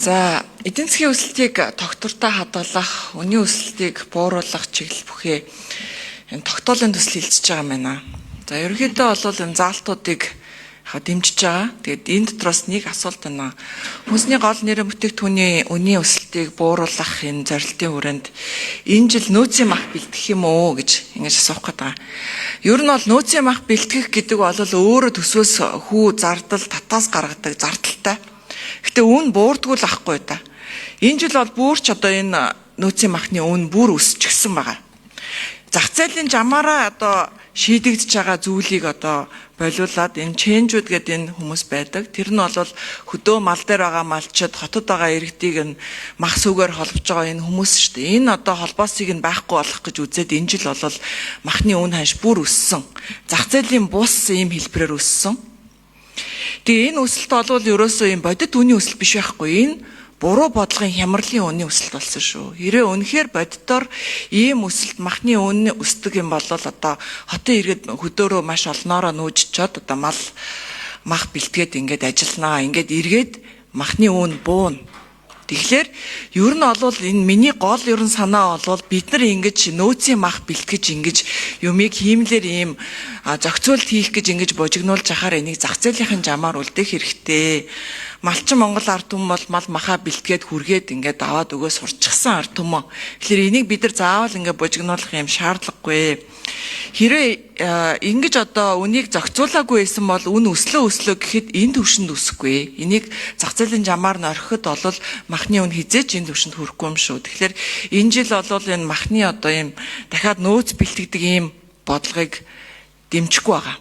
За, эдийн засгийн өсөлтийг тогтвортой хадгалах, үнийн өсөлтийг бууруулах чиглэл бүхий энэ тогтоолын төсөл хилцэж байгаа юм байна. За, ерөнхийдөө бол энэ заалтуудыг дэмжиж байгаа. Тэгээд энэ дотроос нэг асуулт байна. Хүнсний гол нэрийн бүтээгдэхүүний үнийн өсөлтийг бууруулах энэ зорилтын хүрээнд энэ жил нөөцийн мах бэлтгэх юм уу гэж ингэж асуух гэдэг. Ер нь бол нөөцийн мах бэлтгэх гэдэг бол өөрөө төсвөөс хүү зардал татаас гаргадаг зардалтай. Гэтэ үн буурдгүй л ахгүй да. Энэ жил бол бүрч одоо энэ нөөцийн махны үн бүр өсчихсэн байгаа. Зах зээлийн жамаараа одоо шийдэгдэж байгаа зүйлийг одоо болиулаад энэ чэнжүүд гэдэг энэ хүмүүс байдаг. Тэр нь бол хөдөө мал дээр байгаа малчид, хотод байгаа иргэдийг нь мах сүгээр холбож байгаа энэ хүмүүс шүү дээ. Энэ одоо холбоосыг нь байхгүй болох гэж үзээд энэ жил бол махны үн ханш бүр өссөн. Зах зээлийн бус ийм хэлбэрээр өссөн. Тэгээ энэ өсөлт бол ерөөсөө юм бодит үнийн өсөлт биш байхгүй. Энэ буруу бодлогын хямралын үнийн өсөлт болсон шүү. Хэрвээ үнэхээр бодитоор ийм өсөлт махны үн өсдөг юм бол одоо хотын иргэд хөдөөрөө маш олноороо нүүжчихэд одоо мах бэлтгээд ингээд ажилланаа. Ингээд эргээд махны үн буuna. Тэгэхээр ер нь бол энэ миний гол ерөн санаа бол бид нар ингэж нөөцийн мах бэлтгэж ингэж юмыг хиймлэр ийм зохицуулт хийх гэж ингэж божигнуулж ахаар энийг зах зээлийн жамаар үлдээх хэрэгтэй. Малчин Монгол ард түмэн бол мал махаа бэлтгээд хүргээд ингээд аваад өгөө сурчсан ард түмэн. Тэгэхээр энийг бид нар заавал ингээд божигнуулах юм шаардлагагүй. Хэрвээ ингэж одоо үнийг зохицуулаагүй байсан бол үн өслөө гэхэд энэ төвшөнд өсөхгүй. Энийг зах зээлийн жамаар нь орхиход бол махны үн хизээч энэ төвшөнд хүрэхгүй юм шүү. Тэгэхээр энэ жил бол энэ махны одоо ийм дахиад нөөц бэлтгэдэг ийм бодлогыг дэмжихгүй байгаа.